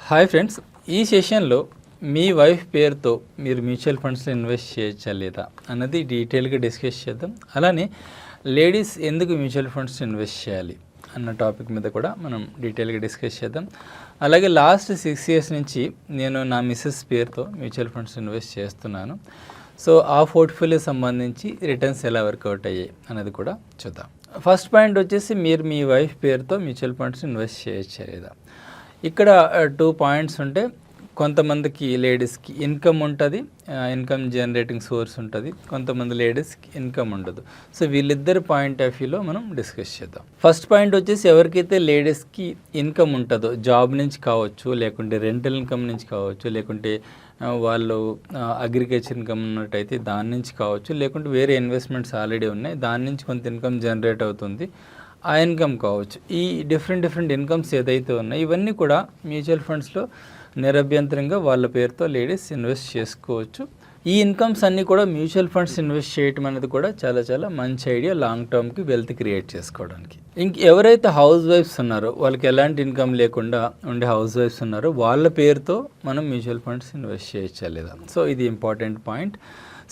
Hi friends, ఈ సెషన్లో మీ wife పేరుతో మీరు మ్యూచువల్ ఫండ్స్లో ఇన్వెస్ట్ చేయొచ్చా లేదా అన్నది డీటెయిల్గా డిస్కస్ చేద్దాం. అలానే లేడీస్ ఎందుకు మ్యూచువల్ ఫండ్స్ ఇన్వెస్ట్ చేయాలి అన్న టాపిక్ మీద కూడా మనం డీటెయిల్గా డిస్కస్ చేద్దాం. అలాగే లాస్ట్ 6 years నుంచి నేను నా మిస్సెస్ పేరుతో మ్యూచువల్ ఫండ్స్ ఇన్వెస్ట్ చేస్తున్నాను. సో ఆ పోర్ట్ఫోలియో సంబంధించి రిటర్న్స్ ఎలా వర్కౌట్ అయ్యాయి అన్నది కూడా చూద్దాం. ఫస్ట్ పాయింట్ వచ్చేసి మీరు మీ వైఫ్ పేరుతో మ్యూచువల్ ఫండ్స్ ఇన్వెస్ట్ చేయొచ్చా లేదా. ఇక్కడ 2 పాయింట్స్ ఉంటే, కొంతమందికి లేడీస్కి ఇన్కమ్ ఉంటుంది, ఇన్కమ్ జనరేటింగ్ సోర్స్ ఉంటుంది, కొంతమంది లేడీస్కి ఇన్కమ్ ఉండదు. సో వీళ్ళిద్దరి పాయింట్ ఆఫ్ వ్యూలో మనం డిస్కస్ చేద్దాం. ఫస్ట్ పాయింట్ వచ్చేసి ఎవరికైతే లేడీస్కి ఇన్కమ్ ఉంటుందో, జాబ్ నుంచి కావచ్చు, లేకుంటే రెంటల్ ఇన్కమ్ నుంచి కావచ్చు, లేకుంటే వాళ్ళు అగ్రికల్చర్ ఇన్కమ్ ఉన్నట్టయితే దాని నుంచి కావచ్చు, లేకుంటే వేరే ఇన్వెస్ట్మెంట్స్ ఆల్రెడీ ఉన్నాయి దాని నుంచి కొంత ఇన్కమ్ జనరేట్ అవుతుంది, ఆ ఇన్కమ్ కావచ్చు. ఈ డిఫరెంట్ ఇన్కమ్స్ ఏదైతే ఉన్నాయో ఇవన్నీ కూడా మ్యూచువల్ ఫండ్స్లో నిరభ్యంతరంగా వాళ్ళ పేరుతో లేడీస్ ఇన్వెస్ట్ చేసుకోవచ్చు. ఈ ఇన్కమ్స్ అన్నీ కూడా మ్యూచువల్ ఫండ్స్ ఇన్వెస్ట్ చేయడం అనేది కూడా చాలా మంచి ఐడియా లాంగ్ టర్మ్కి వెల్త్ క్రియేట్ చేసుకోవడానికి. ఎవరైతే హౌస్ వైఫ్స్ ఉన్నారో, వాళ్ళకి ఎలాంటి ఇన్కమ్ లేకుండా ఉండే హౌస్ వైఫ్స్ ఉన్నారో వాళ్ళ పేరుతో మనం మ్యూచువల్ ఫండ్స్ ఇన్వెస్ట్ చేయొచ్చా లేదా. సో ఇది ఇంపార్టెంట్ పాయింట్.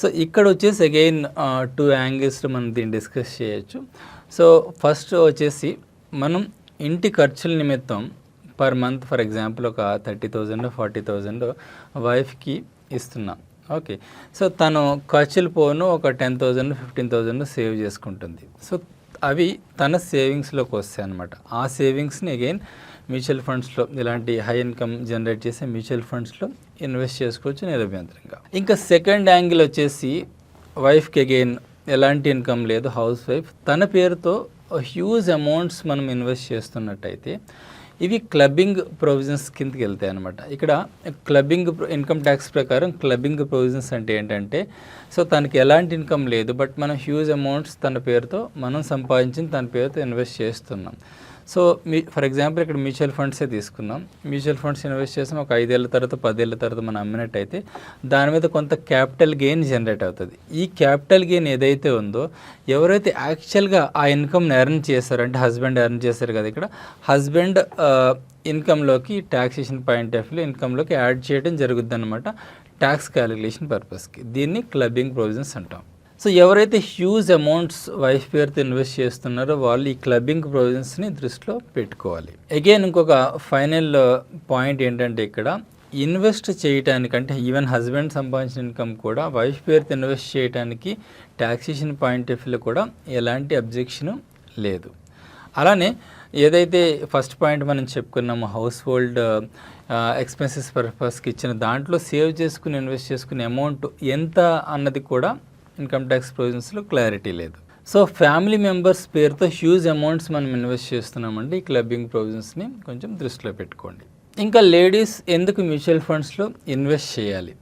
సో ఇక్కడ వచ్చేసి అగైన్ 2 యాంగిల్స్లో మనం దీన్ని డిస్కస్ చేయొచ్చు. సో ఫస్ట్ వచ్చేసి మనం ఇంటి ఖర్చుల నిమిత్తం పర్ మంత్ ఫర్ ఎగ్జాంపుల్ ఒక 30,000 40,000 వైఫ్కి ఇస్తున్నాం. ఓకే, సో తను ఖర్చులు పోను ఒక 10,000 15,000 సేవ్ చేసుకుంటుంది. సో అవి తన సేవింగ్స్లోకి వస్తాయి అన్నమాట. ఆ సేవింగ్స్ని అగైన్ మ్యూచువల్ ఫండ్స్లో, ఇలాంటి హై ఇన్కమ్ జనరేట్ చేసే మ్యూచువల్ ఫండ్స్లో ఇన్వెస్ట్ చేసుకోవచ్చు నిరభ్యంతరంగా. ఇంకా సెకండ్ యాంగిల్ వచ్చేసి వైఫ్కి అగైన్ ఎలాంటి ఇన్కమ్ లేదు, హౌస్ వైఫ్, తన పేరుతో హ్యూజ్ అమౌంట్స్ మనం ఇన్వెస్ట్ చేస్తున్నట్టయితే ఇవి క్లబ్బింగ్ ప్రొవిజన్స్ కిందకి వెళ్తాయి అనమాట. ఇక్కడ క్లబ్బింగ్ ఇన్కమ్ ట్యాక్స్ ప్రకారం క్లబ్బింగ్ ప్రొవిజన్స్ అంటే ఏంటంటే, సో తనకి ఎలాంటి ఇన్కమ్ లేదు బట్ మనం హ్యూజ్ అమౌంట్స్ తన పేరుతో మనం సంపాదించి తన పేరుతో ఇన్వెస్ట్ చేస్తున్నాం. సో ఫర్ ఎగ్జాంపుల్ ఇక్కడ మ్యూచువల్ ఫండ్సే తీసుకున్నాం. మ్యూచువల్ ఫండ్స్ ఇన్వెస్ట్ చేసాం, ఒక 5 ఏళ్ళ తర్వాత 10 ఏళ్ళ తర్వాత మనం అమ్మినట్టయితే దాని మీద కొంత క్యాపిటల్ గెయిన్ జనరేట్ అవుతుంది. ఈ క్యాపిటల్ గెయిన్ ఏదైతే ఉందో, ఎవరైతే యాక్చువల్గా ఆ ఇన్కమ్ని ఎర్న్ చేశారో, అంటే హస్బెండ్ ఎర్న్ చేశారు కదా, ఇక్కడ హస్బెండ్ ఇన్కమ్లోకి ట్యాక్సేషన్ పాయింట్ ఆఫ్ వ్యూ ఇన్కమ్లోకి యాడ్ చేయడం జరుగుద్ది అనమాట, ట్యాక్స్ క్యాలిక్యులేషన్ పర్పస్కి. దీన్ని క్లబ్బింగ్ ప్రొవిజన్స్ అంటాం. సో ఎవరైతే హ్యూజ్ అమౌంట్స్ వైఫ్ పేరుతో ఇన్వెస్ట్ చేస్తున్నారో వాళ్ళు ఈ క్లబ్బింగ్ ప్రొవిజన్స్ని దృష్టిలో పెట్టుకోవాలి. అగైన్ ఇంకొక ఫైనల్ పాయింట్ ఏంటంటే, ఇక్కడ ఇన్వెస్ట్ చేయటానికంటే ఈవెన్ హస్బెండ్ సంపాదించిన ఇన్కమ్ కూడా వైఫ్ పేరుతో ఇన్వెస్ట్ చేయడానికి ట్యాక్సేషన్ పాయింట్ ఆఫ్ వ్యూలో కూడా ఎలాంటి అబ్జెక్షన్ లేదు. అలానే ఏదైతే ఫస్ట్ పాయింట్ మనం చెప్పుకున్నామో, హౌస్ హోల్డ్ ఎక్స్పెన్సెస్ పర్పస్కి ఇచ్చిన దాంట్లో సేవ్ చేసుకుని ఇన్వెస్ట్ చేసుకునే అమౌంట్ ఎంత అన్నది కూడా ఇన్కమ్ ట్యాక్స్ ప్రొవిజన్స్లో క్లారిటీ లేదు. సో ఫ్యామిలీ మెంబర్స్ పేరుతో హ్యూజ్ అమౌంట్స్ మనం ఇన్వెస్ట్ చేస్తున్నామంటే ఈ క్లబ్బింగ్ ప్రొవిజన్స్ని కొంచెం దృష్టిలో పెట్టుకోండి. ఇంకా లేడీస్ ఎందుకు మ్యూచువల్ ఫండ్స్లో ఇన్వెస్ట్ చేయాలి.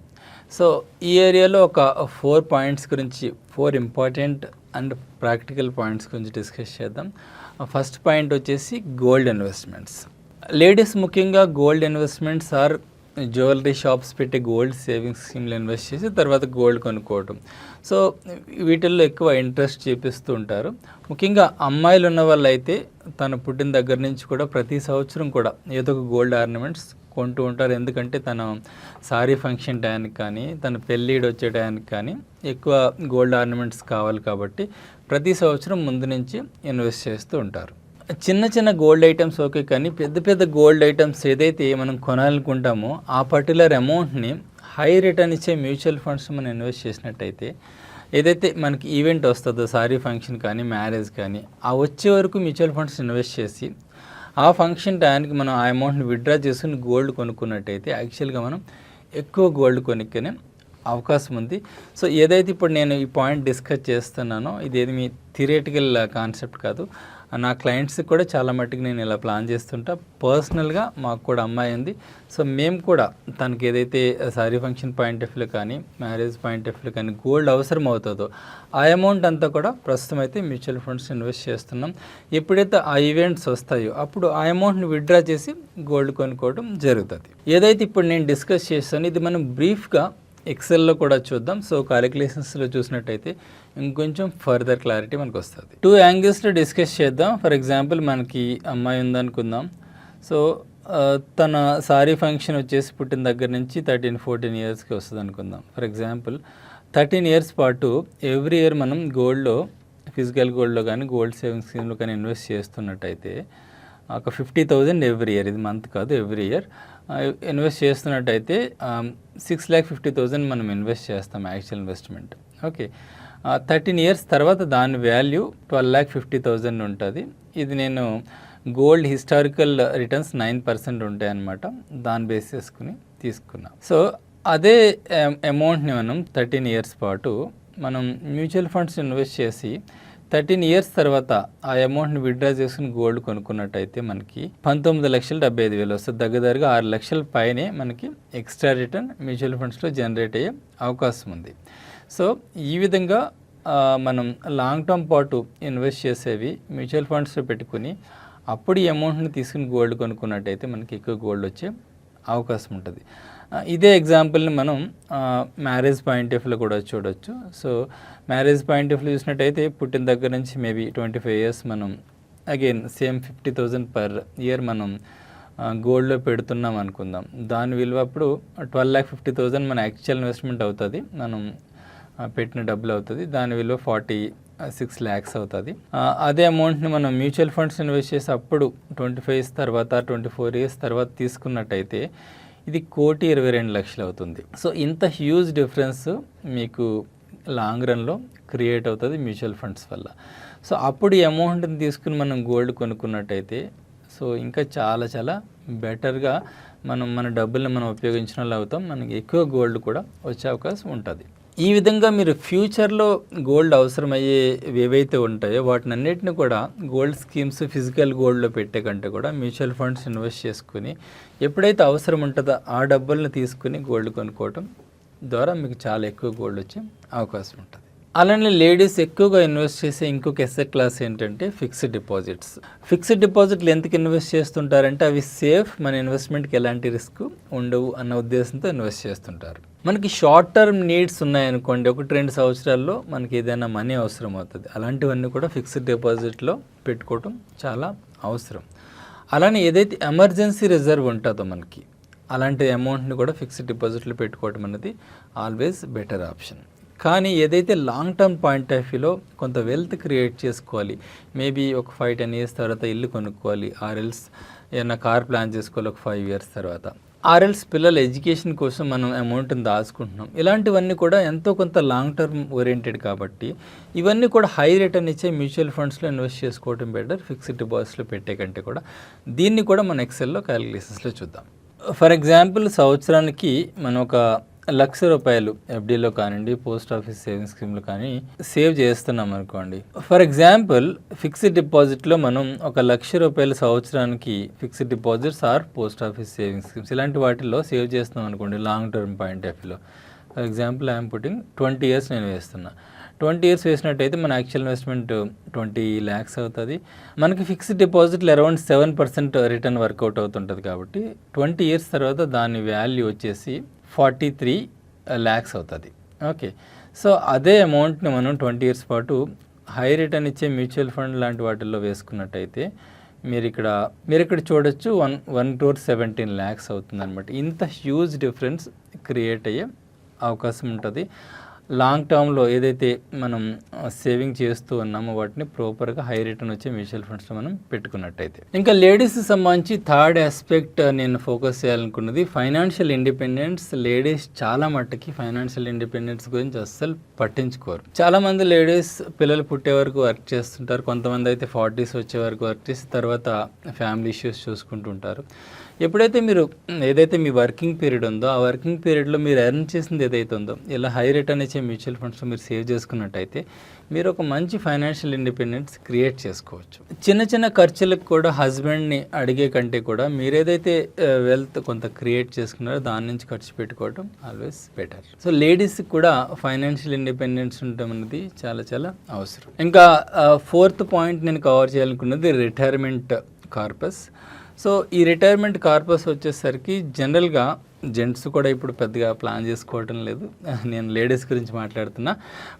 సో ఈ ఏరియాలో ఒక 4 పాయింట్స్ గురించి, 4 ఇంపార్టెంట్ అండ్ ప్రాక్టికల్ పాయింట్స్ గురించి డిస్కస్ చేద్దాం. ఫస్ట్ పాయింట్ వచ్చేసి గోల్డ్ ఇన్వెస్ట్మెంట్స్. లేడీస్ ముఖ్యంగా gold investments or jewellery shops పెట్టి గోల్డ్ సేవింగ్స్ స్కీమ్లో ఇన్వెస్ట్ చేసి తర్వాత గోల్డ్ కొనుక్కోవటం. సో వీటిల్లో ఎక్కువ ఇంట్రెస్ట్ చూపిస్తూ ఉంటారు. ముఖ్యంగా అమ్మాయిలు ఉన్న వాళ్ళు అయితే తను పుట్టిన దగ్గర నుంచి కూడా ప్రతి సంవత్సరం కూడా ఏదో ఒక గోల్డ్ ఆర్నమెంట్స్ కొంటూ ఉంటారు. ఎందుకంటే తన సారీ ఫంక్షన్ టైంకి కానీ, తన పెళ్ళిడు వచ్చే టైంకి కానీ ఎక్కువ గోల్డ్ ఆర్నమెంట్స్ కావాలి కాబట్టి ప్రతి సంవత్సరం ముందు నుంచి ఇన్వెస్ట్ చేస్తూ ఉంటారు. చిన్న గోల్డ్ ఐటమ్స్ ఓకే, కానీ పెద్ద గోల్డ్ ఐటమ్స్ ఏదైతే మనం కొనాలనుకుంటామో ఆ పర్టికులర్ అమౌంట్ని హై రిటర్న్ ఇచ్చే మ్యూచువల్ ఫండ్స్ మనం ఇన్వెస్ట్ చేసినట్టయితే, ఏదైతే మనకి ఈవెంట్ వస్తుందో సారీ ఫంక్షన్ కానీ మ్యారేజ్ కానీ, ఆ వచ్చే వరకు మ్యూచువల్ ఫండ్స్ ఇన్వెస్ట్ చేసి ఆ ఫంక్షన్ టైంకి మనం ఆ అమౌంట్ని విత్డ్రా చేసుకుని గోల్డ్ కొనుక్కున్నట్టయితే యాక్చువల్గా మనం ఎక్కువ గోల్డ్ కొనుక్కునే అవకాశం ఉంది. సో ఏదైతే ఇప్పుడు నేను ఈ పాయింట్ డిస్కస్ చేస్తున్నానో ఇదేది మీ థియరిటికల్ కాన్సెప్ట్ కాదు. నా క్లయింట్స్కి కూడా చాలా మట్టుకు నేను ఇలా ప్లాన్ చేస్తుంటా. పర్సనల్గా మాకు కూడా అమ్మాయి ఉంది. సో మేము కూడా తనకి ఏదైతే sorry function point of view కానీ, మ్యారేజ్ పాయింట్ ఆఫ్ వ్యూ కానీ గోల్డ్ అవసరం అవుతుందో ఆ అమౌంట్ అంతా కూడా ప్రస్తుతం అయితే మ్యూచువల్ ఫండ్స్ ఇన్వెస్ట్ చేస్తున్నాం. ఎప్పుడైతే ఆ ఈవెంట్స్ వస్తాయో అప్పుడు ఆ అమౌంట్ని విత్డ్రా చేసి గోల్డ్ కొనుక్కోవడం జరుగుతుంది. ఏదైతే ఇప్పుడు నేను డిస్కస్ చేస్తానో ఇది మనం బ్రీఫ్గా ఎక్సెల్లో కూడా చూద్దాం. సో క్యాలిక్యులేషన్స్లో చూసినట్టయితే ఇంకొంచెం ఫర్దర్ క్లారిటీ మనకు వస్తుంది. 2 యాంగిల్స్లో డిస్కస్ చేద్దాం. ఫర్ ఎగ్జాంపుల్ మనకి అమ్మాయి ఉందనుకుందాం. సో తన సారీ ఫంక్షన్ వచ్చేసి పుట్టిన దగ్గర నుంచి 13-14 ఇయర్స్కి వస్తుంది అనుకుందాం. ఫర్ ఎగ్జాంపుల్ 13 ఇయర్స్ పాటు ఎవ్రీ ఇయర్ మనం గోల్డ్లో, ఫిజికల్ గోల్డ్లో కానీ గోల్డ్ సేవింగ్ స్కీమ్లో కానీ ఇన్వెస్ట్ చేస్తున్నట్టయితే ఒక 50,000 ఎవ్రీ ఇయర్, ఇది మంత్ కాదు ఎవ్రీ ఇయర్ ఇన్వెస్ట్ చేస్తున్నట్టయితే 6,50,000 మనం ఇన్వెస్ట్ చేస్తాం యాక్చువల్ ఇన్వెస్ట్మెంట్. ఓకే, 13 ఇయర్స్ తర్వాత దాని వాల్యూ 12,50,000 ఉంటుంది. ఇది నేను గోల్డ్ హిస్టారికల్ రిటర్న్స్ 9% ఉంటాయి అన్నమాట, దాన్ని బేస్ చేసుకుని తీసుకున్నాం. సో అదే అమౌంట్ని మనం 13 ఇయర్స్ పాటు మనం మ్యూచువల్ ఫండ్స్ ఇన్వెస్ట్ చేసి 13 ఇయర్స్ తర్వాత ఆ అమౌంట్ని విత్డ్రా చేసుకుని గోల్డ్ కొనుక్కున్నట్టయితే మనకి 19,75,000 వస్తుంది. దగ్గరగా 6 లక్షల పైనే మనకి ఎక్స్ట్రా రిటర్న్ మ్యూచువల్ ఫండ్స్లో జనరేట్ అయ్యే అవకాశం ఉంది. సో ఈ విధంగా మనం లాంగ్ టర్మ్ పాటు ఇన్వెస్ట్ చేసేవి మ్యూచువల్ ఫండ్స్లో పెట్టుకుని అప్పుడు ఈ అమౌంట్ని తీసుకుని గోల్డ్ కొనుక్కున్నట్టయితే మనకి ఎక్కువ గోల్డ్ వచ్చే అవకాశం ఉంటుంది. ఇదే ఎగ్జాంపుల్ని మనం మ్యారేజ్ పాయింట్ ఆఫ్ వ్యూలో కూడా చూడొచ్చు. So marriage point of view చూసినట్టయితే పుట్టిన దగ్గర నుంచి మేబీ 25 ఇయర్స్ మనం అగైన్ సేమ్ 50,000 పర్ ఇయర్ మనం గోల్డ్లో పెడుతున్నాం అనుకుందాం. దాని విలువ అప్పుడు 12,50,000 మన యాక్చువల్ ఇన్వెస్ట్మెంట్ అవుతుంది, మనం పెట్టిన డబ్బులు అవుతుంది. దాని విలువ 46 lakhs అవుతుంది. అదే అమౌంట్ని మనం మ్యూచువల్ ఫండ్స్ ఇన్వెస్ట్ చేసి అప్పుడు 25 ఇయర్స్ తర్వాత 24 ఇయర్స్ తర్వాత తీసుకున్నట్టయితే ఇది 1,22,00,000 అవుతుంది. సో ఇంత హ్యూజ్ డిఫరెన్స్ మీకు లాంగ్ రన్లో క్రియేట్ అవుతుంది మ్యూచువల్ ఫండ్స్ వల్ల. సో అప్పుడు ఈ అమౌంట్ని తీసుకుని మనం గోల్డ్ కొనుక్కున్నట్టయితే సో ఇంకా చాలా చాలా బెటర్గా మన డబ్బుల్ని మనం ఉపయోగించిన వాళ్ళు అవుతాం, మనకి ఎక్కువ గోల్డ్ కూడా వచ్చే అవకాశం ఉంటుంది. ఈ విధంగా మీరు ఫ్యూచర్లో గోల్డ్ అవసరమయ్యే ఏవైతే ఉంటాయో వాటిని అన్నిటిని కూడా గోల్డ్ స్కీమ్స్ ఫిజికల్ గోల్డ్లో పెట్టే కంటే కూడా మ్యూచువల్ ఫండ్స్ ఇన్వెస్ట్ చేసుకుని ఎప్పుడైతే అవసరం ఉంటుందో ఆ డబ్బులను తీసుకుని గోల్డ్ కొనుక్కోవటం ద్వారా మీకు చాలా ఎక్కువ గోల్డ్ వచ్చే అవకాశం ఉంటుంది. అలానే లేడీస్ ఎక్కువగా ఇన్వెస్ట్ చేసే ఇంకొక ఎసెట్ క్లాస్ ఏంటంటే ఫిక్స్డ్ డిపాజిట్స్. ఫిక్స్డ్ డిపాజిట్లు ఎందుకు ఇన్వెస్ట్ చేస్తుంటారంటే అవి సేఫ్, మన ఇన్వెస్ట్మెంట్కి ఎలాంటి రిస్క్ ఉండవు అన్న ఉద్దేశంతో ఇన్వెస్ట్ చేస్తుంటారు. మనకి షార్ట్ టర్మ్ నీడ్స్ ఉన్నాయనుకోండి, 1-2 సంవత్సరాల్లో మనకి ఏదైనా మనీ అవసరం అవుతుంది, అలాంటివన్నీ కూడా ఫిక్స్డ్ డిపాజిట్లో పెట్టుకోవటం చాలా అవసరం. అలానే ఏదైతే ఎమర్జెన్సీ రిజర్వ్ ఉంటుందో మనకి అలాంటి అమౌంట్ని కూడా ఫిక్స్డ్ డిపాజిట్లో పెట్టుకోవటం అనేది ఆల్వేస్ బెటర్ ఆప్షన్. కానీ ఏదైతే లాంగ్ టర్మ్ పాయింట్ ఆఫ్ వ్యూలో కొంత వెల్త్ క్రియేట్ చేసుకోవాలి, మేబీ ఒక 5-10 ఇయర్స్ తర్వాత ఇల్లు కొనుక్కోవాలి, ఆర్ఎల్స్ ఏదైనా కార్ ప్లాన్ చేసుకోవాలి ఒక 5 ఇయర్స్ తర్వాత, ఆర్ఎల్స్ పిల్లల ఎడ్యుకేషన్ కోసం మనం అమౌంట్ని దాచుకుంటున్నాం, ఇలాంటివన్నీ కూడా ఎంతో కొంత లాంగ్ టర్మ్ ఓరియంటెడ్ కాబట్టి ఇవన్నీ కూడా హై రిటర్న్ ఇచ్చే మ్యూచువల్ ఫండ్స్లో ఇన్వెస్ట్ చేసుకోవడం బెటర్ ఫిక్స్డ్ డిపాజిట్లో పెట్టే కంటే కూడా. దీన్ని కూడా మన ఎక్సెల్లో క్యాలిక్యులేషన్స్లో చూద్దాం. ఫర్ ఎగ్జాంపుల్ సంవత్సరానికి మనం ఒక ₹1,00,000 ఎఫ్డీలో కానివ్వండి, పోస్ట్ ఆఫీస్ సేవింగ్ స్కీమ్లో కానీ సేవ్ చేస్తున్నాం అనుకోండి. ఫర్ ఎగ్జాంపుల్ ఫిక్స్డ్ డిపాజిట్లో మనం ఒక ₹1,00,000 సంవత్సరానికి fixed deposits or post office saving schemes ఇలాంటి వాటిల్లో సేవ్ చేస్తున్నాం అనుకోండి లాంగ్ టర్మ్ పాయింట్ ఆఫ్ వ్యూలో. For example I'm putting 20 years నేను వేస్తున్నా. 20 ఇయర్స్ వేసినట్టయితే మన యాక్చువల్ ఇన్వెస్ట్మెంట్ 20 lakhs అవుతుంది. మనకి ఫిక్స్డ్ డిపాజిట్లు అరౌండ్ 7% రిటర్న్ వర్కౌట్ అవుతుంటుంది కాబట్టి 20 ఇయర్స్ తర్వాత దాని వాల్యూ వచ్చేసి 43 lakhs అవుతుంది. ఓకే, సో అదే అమౌంట్ని మనం 20 ఇయర్స్ పాటు హై రిటర్న్ ఇచ్చే మ్యూచువల్ ఫండ్ లాంటి వాటిల్లో వేసుకున్నట్టయితే మీరు ఇక్కడ చూడొచ్చు 1,17 lakhs అవుతుంది అనమాట. ఇంత హ్యూజ్ డిఫరెన్స్ క్రియేట్ అయ్యే అవకాశం ఉంటుంది. లాంగ్ టర్మ్లో ఏదైతే మనం సేవింగ్ చేస్తూ ఉన్నామో వాటిని ప్రాపర్గా హై రిటర్న్ వచ్చే మ్యూచువల్ ఫండ్స్లో మనం పెట్టుకున్నట్టయితే. ఇంకా లేడీస్కి సంబంధించి థర్డ్ ఆస్పెక్ట్ నేను ఫోకస్ చేయాలనుకున్నది ఫైనాన్షియల్ ఇండిపెండెన్స్. లేడీస్ చాలా మట్టుకి ఫైనాన్షియల్ ఇండిపెండెన్స్ గురించి అస్సలు పట్టించుకోరు. చాలామంది లేడీస్ పిల్లలు పుట్టే వరకు వర్క్ చేస్తుంటారు, కొంతమంది అయితే 40s వచ్చే వరకు వర్క్ చేసి తర్వాత ఫ్యామిలీ ఇష్యూస్ చూసుకుంటుంటారు. ఎప్పుడైతే మీరు ఏదైతే మీ వర్కింగ్ పీరియడ్ ఉందో ఆ వర్కింగ్ పీరియడ్లో మీరు ఎర్న్ చేసింది ఏదైతే ఉందో ఇలా హై రిటర్న్ ఇచ్చే మ్యూచువల్ ఫండ్స్లో మీరు సేవ్ చేసుకున్నట్టయితే మీరు ఒక మంచి ఫైనాన్షియల్ ఇండిపెండెన్స్ క్రియేట్ చేసుకోవచ్చు. చిన్న చిన్న ఖర్చులకు కూడా హస్బెండ్ని అడిగే కంటే కూడా మీరు ఏదైతే వెల్త్ కొంత క్రియేట్ చేసుకున్నారో దాని నుంచి ఖర్చు పెట్టుకోవడం ఆల్వేస్ బెటర్. సో లేడీస్కి కూడా ఫైనాన్షియల్ ఇండిపెండెన్స్ ఉండటం అనేది చాలా చాలా అవసరం. ఇంకా 4th పాయింట్ నేను కవర్ చేయాలనుకున్నది రిటైర్మెంట్ కార్పస్. సో ఈ రిటైర్మెంట్ కార్పస్ వచ్చేసరికి జనరల్గా జెంట్స్ కూడా ఇప్పుడు పెద్దగా ప్లాన్ చేసుకోవటం లేదు, నేను లేడీస్ గురించి మాట్లాడుతున్నా.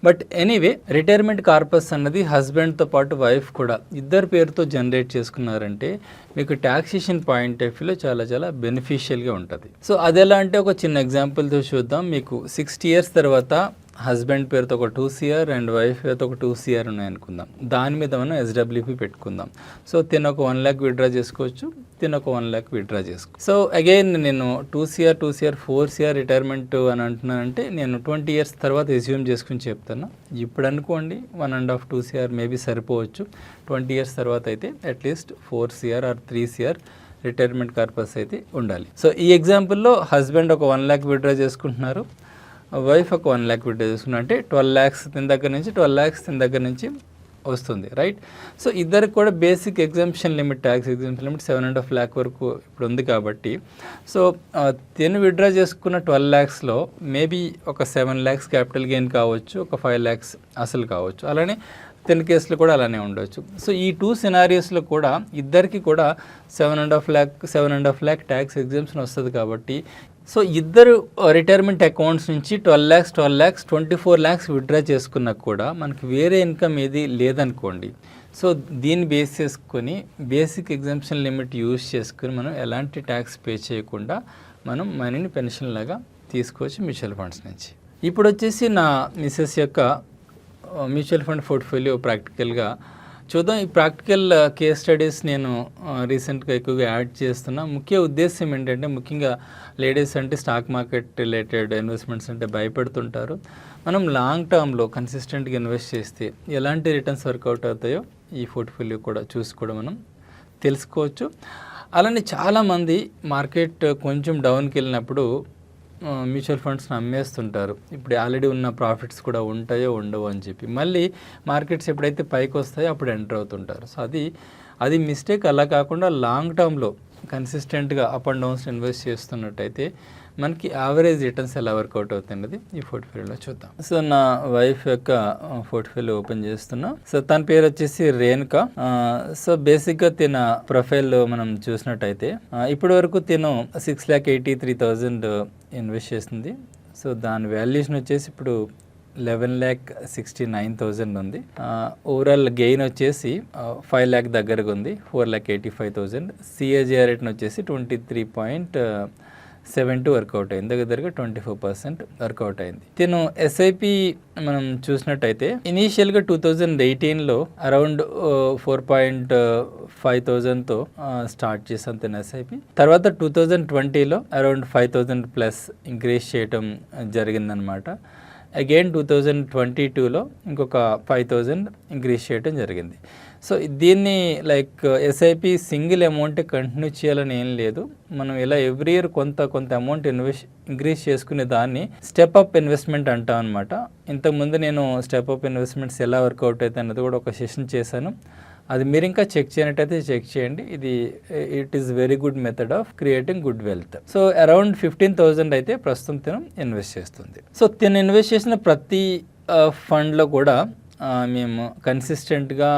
బట్ ఎనీవే, రిటైర్మెంట్ కార్పస్ అన్నది హస్బెండ్తో పాటు వైఫ్ కూడా ఇద్దరు పేరుతో జనరేట్ చేసుకున్నారంటే మీకు ట్యాక్సేషన్ పాయింట్ ఆఫ్ వ్యూలో చాలా చాలా బెనిఫిషియల్గా ఉంటుంది. సో అది ఎలా అంటే ఒక చిన్న ఎగ్జాంపుల్తో చూద్దాం. మీకు 60 years తర్వాత హస్బెండ్ పేరుతో ఒక 2 CR అండ్ వైఫ్ పేరుతో ఒక 2 CR ఉన్నాయనుకుందాం. దాని మీద మనం SWP పెట్టుకుందాం. సో తిన ఒక 1 lakh విత్డ్రా చేసుకోవచ్చు, తిన ఒక 1 lakh విత్డ్రా చేసుకో. సో అగైన్ నేను 2 CR 4 CR రిటైర్మెంట్ అని అంటున్నానంటే నేను 20 years తర్వాత ఎస్యూమ్ చేసుకుని చెప్తాను. ఇప్పుడు అనుకోండి 1.5 2 CR మేబీ సరిపోవచ్చు. 20 years తర్వాత అయితే at least 4 CR or 3 CR retirement corpus అయితే ఉండాలి. సో ఈ ఎగ్జాంపుల్లో హస్బెండ్ ఒక 1 lakh విత్డ్రా చేసుకుంటున్నారు, వైఫ్ ఒక 1 lakh విత్డ్రా చేసుకున్నారు, అంటే 12 lakhs తిన దగ్గర నుంచి 12 lakhs తిన దగ్గర నుంచి వస్తుంది, రైట్. సో ఇద్దరికి కూడా basic exemption limit, tax exemption limit 7.5 lakh వరకు ఇప్పుడు ఉంది కాబట్టి, సో తిను విత్డ్రా చేసుకున్న 12 lakhsలో మేబీ ఒక 7 lakhs క్యాపిటల్ గెయిన్ కావచ్చు, ఒక 5 lakhs అసలు కావచ్చు. అలానే 10 కేసులు కూడా అలానే ఉండవచ్చు. సో ఈ 2 scenariosలో కూడా ఇద్దరికి కూడా 7.5 lakh ట్యాక్స్ ఎగ్జామ్షన్ వస్తుంది కాబట్టి, సో ఇద్దరు రిటైర్మెంట్ అకౌంట్స్ నుంచి 12 lakhs 24 lakhs విత్డ్రా చేసుకున్నా కూడా మనకి వేరే ఇన్కమ్ ఏది లేదనుకోండి. సో దీన్ని బేస్ చేసుకొని బేసిక్ ఎగ్జామ్షన్ లిమిట్ యూజ్ చేసుకుని మనం ఎలాంటి ట్యాక్స్ పే చేయకుండా మనం మనీని పెన్షన్ లాగా తీసుకోవచ్చు మ్యూచువల్ ఫండ్స్ నుంచి. ఇప్పుడు వచ్చేసి నా మిసెస్ యొక్క మ్యూచువల్ ఫండ్ పోర్ట్ఫోలియో ప్రాక్టికల్గా చూద్దాం. ఈ ప్రాక్టికల్ కేస్ స్టడీస్ నేను రీసెంట్గా ఎక్కువగా యాడ్ చేస్తున్నా. ముఖ్య ఉద్దేశం ఏంటంటే, ముఖ్యంగా లేడీస్ అంటే స్టాక్ మార్కెట్ రిలేటెడ్ ఇన్వెస్ట్మెంట్స్ అంటే భయపడుతుంటారు. మనం లాంగ్ టర్మ్లో కన్సిస్టెంట్గా ఇన్వెస్ట్ చేస్తే ఎలాంటి రిటర్న్స్ వర్కౌట్ అవుతాయో ఈ పోర్ట్ఫోలియో కూడా చూసి కూడా మనం తెలుసుకోవచ్చు. అలానే చాలామంది మార్కెట్ కొంచెం డౌన్కి వెళ్ళినప్పుడు మ్యూచువల్ ఫండ్స్ని అమ్మేస్తుంటారు. ఇప్పుడు ఆల్రెడీ ఉన్న ప్రాఫిట్స్ కూడా ఉంటాయో ఉండవో అని చెప్పి మళ్ళీ మార్కెట్స్ ఎప్పుడైతే పైకి వస్తాయో అప్పుడు ఎంటర్ అవుతుంటారు. సో అది మిస్టేక్. అలా కాకుండా లాంగ్ టర్మ్లో కన్సిస్టెంట్గా అప్ అండ్ డౌన్స్ ఇన్వెస్ట్ చేస్తున్నట్టయితే మనకి యావరేజ్ రిటర్న్స్ ఎలా వర్కౌట్ అవుతున్నది ఈ పోర్ట్ఫోలియోలో చూద్దాం. సో నా వైఫ్ యొక్క పోర్ట్ఫోలియో ఓపెన్ చేస్తున్నా. సో తన పేరు వచ్చేసి రేణుక. సో బేసిక్గా తిన ప్రొఫైల్ మనం చూసినట్టయితే ఇప్పటి వరకు తిను 6,83,000 ఇన్వెస్ట్ చేస్తుంది. సో దాని వాల్యుయేషన్ వచ్చేసి ఇప్పుడు 11,69,000 ఉంది. ఓవరాల్ గెయిన్ వచ్చేసి 5 lakh దగ్గరగా ఉంది, 4,85,000. CAGR రేట్ని వచ్చేసి 23.72 వర్కౌట్ అయింది, దగ్గరగా 24% వర్కౌట్ అయింది. తిను SIP మనం చూసినట్టయితే ఇనీషియల్గా 2018లో అరౌండ్ 4,500తో స్టార్ట్ చేసాం తిన SIP. తర్వాత 2020లో అరౌండ్ 5,000 ప్లస్ ఇంక్రీజ్ చేయటం జరిగిందనమాట. అగైన్ 2022లో ఇంకొక 5,000 ఇంక్రీజ్ చేయడం జరిగింది. సో దీన్ని like SIP single amount continue చేయాలని ఏం లేదు. మనం ఇలా ఎవ్రీ ఇయర్ కొంత అమౌంట్ ఇంక్రీజ్ చేసుకునే దాన్ని స్టెప్ అప్ ఇన్వెస్ట్మెంట్ అంటాం అనమాట. ఇంతకుముందు నేను స్టెప్ అప్ ఇన్వెస్ట్మెంట్స్ ఎలా వర్కౌట్ అవుతాయి అన్నది కూడా ఒక సెషన్ చేశాను. అది మీరు ఇంకా చెక్ చేయనట్టయితే చెక్ చేయండి. It is very good method of creating good wealth. So around 15,000 అయితే ప్రస్తుతం తిను ఇన్వెస్ట్ చేస్తుంది. సో తిను ఇన్వెస్ట్ చేసిన ప్రతి ఫండ్లో కూడా మేము కన్సిస్టెంట్గా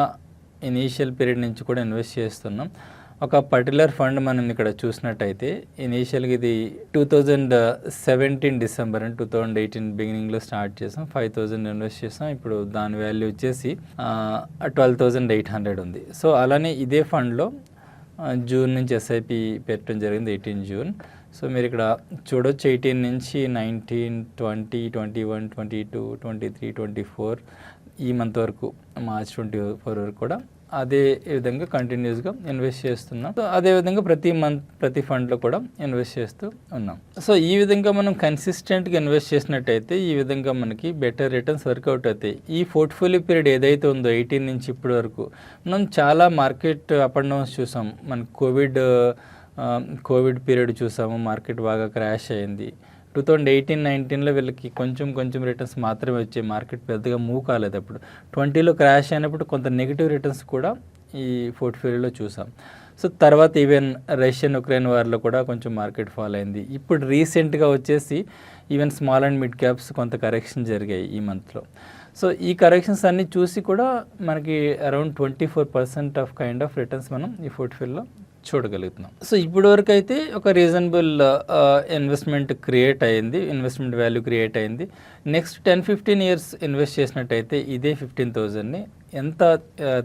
ఇనీషియల్ పీరియడ్ నుంచి కూడా ఇన్వెస్ట్ చేస్తున్నాం. ఒక పర్టికులర్ ఫండ్ మనం ఇక్కడ చూసినట్టయితే ఇనీషియల్గా ఇది 2017 డిసెంబర్ అండ్ 2018 బిగినింగ్లో స్టార్ట్ చేసాం. 5,000 ఇన్వెస్ట్ చేసాం. ఇప్పుడు దాని వాల్యూ వచ్చేసి 12,800 ఉంది. సో అలానే ఇదే ఫండ్లో జూన్ నుంచి SIP పెట్టడం జరిగింది, 18 జూన్. సో మీరు ఇక్కడ చూడొచ్చు 18 నుంచి 19, 20, 21, 22, 23, 24 ఈ మంత్ వరకు మార్చ్ 24 వరకు కూడా అదే విధంగా కంటిన్యూస్గా ఇన్వెస్ట్ చేస్తున్నాం. సో అదేవిధంగా ప్రతి ఫండ్లో కూడా ఇన్వెస్ట్ చేస్తూ ఉన్నాం. సో ఈ విధంగా మనం కన్సిస్టెంట్గా ఇన్వెస్ట్ చేసినట్టయితే ఈ విధంగా మనకి బెటర్ రిటర్న్స్ వర్కౌట్ అవుతాయి. ఈ పోర్ట్ఫోలియో పీరియడ్ ఏదైతే ఉందో 18 నుంచి ఇప్పటి వరకు మనం చాలా మార్కెట్ అప్ అండ్ డౌన్స్ చూసాం. మనకి కోవిడ్ పీరియడ్ చూసాము, మార్కెట్ బాగా క్రాష్ అయింది. 2018-19లో వీళ్ళకి కొంచెం రిటర్న్స్ మాత్రమే వచ్చాయి, మార్కెట్ పెద్దగా మూవ్ కాలేదు. అప్పుడు 20లో క్రాష్ అయినప్పుడు కొంత నెగిటివ్ రిటర్న్స్ కూడా ఈ పోర్ట్ఫోలియోలో చూసాం. సో తర్వాత ఈవెన్ రష్యన్-ఉక్రెయిన్ వార్లో కూడా కొంచెం మార్కెట్ ఫాల్ అయింది. ఇప్పుడు రీసెంట్గా వచ్చేసి even small and mid caps కొంత కరెక్షన్ జరిగాయి ఈ మంత్లో. సో ఈ కరెక్షన్స్ అన్నీ చూసి కూడా మనకి around 24% of kind of returns మనం ఈ పోర్ట్ఫోలియోలో చూడగలుగుతున్నాం. సో ఇప్పటి వరకు అయితే ఒక రీజనబుల్ ఇన్వెస్ట్మెంట్ క్రియేట్ అయింది, ఇన్వెస్ట్మెంట్ వాల్యూ క్రియేట్ అయింది. నెక్స్ట్ 10-15 ఇయర్స్ ఇన్వెస్ట్ చేసినట్టయితే ఇదే 15,000ని ఎంత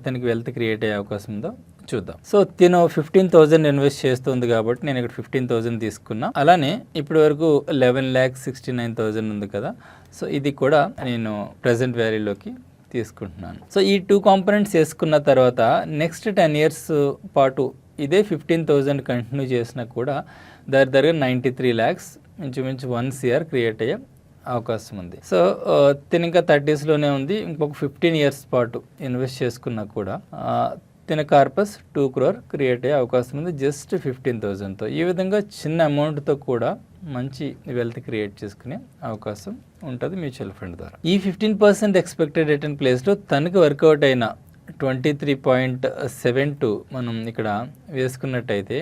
తనకి వెల్త్ క్రియేట్ అయ్యే అవకాశం ఉందో చూద్దాం. సో తిను 15,000 ఇన్వెస్ట్ చేస్తుంది కాబట్టి నేను ఇక్కడ 15,000 తీసుకున్నా. అలానే ఇప్పటి వరకు 11,69,000 ఉంది కదా, సో ఇది కూడా నేను ప్రజెంట్ వాల్యూలోకి తీసుకుంటున్నాను. సో ఈ 2 కాంపోనెంట్స్ వేసుకున్న తర్వాత నెక్స్ట్ 10 ఇయర్స్ పాటు ఇదే 15,000 కంటిన్యూ చేసినా కూడా దగ్గర 93 lakhs ఇంచుమించు 1 crore క్రియేట్ అయ్యే అవకాశం ఉంది. సో తిన ఇంకా 30sలోనే ఉంది. ఇంకొక 15 ఇయర్స్ పాటు ఇన్వెస్ట్ చేసుకున్నా కూడా తిన కార్పస్ 2 crore క్రియేట్ అయ్యే అవకాశం ఉంది జస్ట్ 15,000తో. ఈ విధంగా చిన్న అమౌంట్తో కూడా మంచి వెల్త్ క్రియేట్ చేసుకునే అవకాశం ఉంటుంది మ్యూచువల్ ఫండ్ ద్వారా. ఈ 15% ఎక్స్పెక్టెడ్ రిటర్న్ ప్లేస్లో తనకి వర్కౌట్ అయిన 23.72 మనం ఇక్కడ వేసుకున్నట్టయితే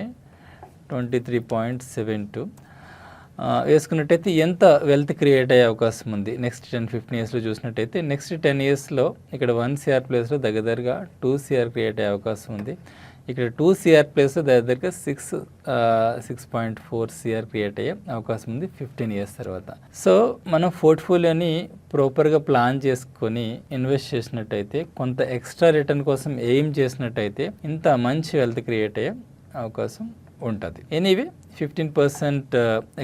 23.72 వేసుకున్నట్టయితే ఎంత వెల్త్ క్రియేట్ అయ్యే అవకాశం ఉంది నెక్స్ట్ 10-15 ఇయర్స్లో చూసినట్టయితే నెక్స్ట్ 10 ఇయర్స్లో ఇక్కడ 1 crore ప్లేస్లో దగ్గరగా 2 crore క్రియేట్ అయ్యే అవకాశం ఉంది. ఇక్కడ 2 crore ప్లేస్లో దగ్గరగా 6.4 crore క్రియేట్ అయ్యే అవకాశం ఉంది 15 ఇయర్స్ తర్వాత. సో మనం పోర్ట్ఫోలియోని ప్రాపర్గా ప్లాన్ చేసుకొని ఇన్వెస్ట్ చేసినట్టయితే, కొంత ఎక్స్ట్రా రిటర్న్ కోసం ఎయిమ్ చేసినట్టయితే ఇంత మంచి వెల్త్ క్రియేట్ అయ్యే అవకాశం ఉంటుంది. ఎనీవే 15%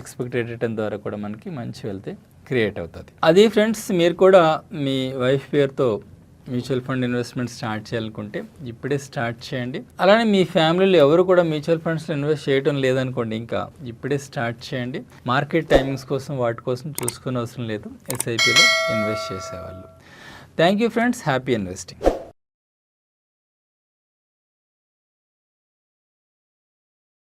ఎక్స్పెక్టెడ్ రిటర్న్ ద్వారా కూడా మనకి మంచి వెల్త్ క్రియేట్ అవుతుంది. అది ఫ్రెండ్స్, మీరు కూడా మీ వైఫ్ పేరుతో మ్యూచువల్ ఫండ్ ఇన్వెస్ట్మెంట్ స్టార్ట్ చేయాలనుకుంటే ఇప్పుడే స్టార్ట్ చేయండి. అలానే మీ ఫ్యామిలీలో ఎవరు కూడా మ్యూచువల్ ఫండ్స్లో ఇన్వెస్ట్ చేయడం లేదనుకోండి, ఇంకా ఇప్పుడే స్టార్ట్ చేయండి. మార్కెట్ టైమింగ్స్ కోసం వాటి కోసం చూసుకునే అవసరం లేదు, ఎస్ఐపిలో ఇన్వెస్ట్ చేసేవాళ్ళు. Thank you friends, happy investing.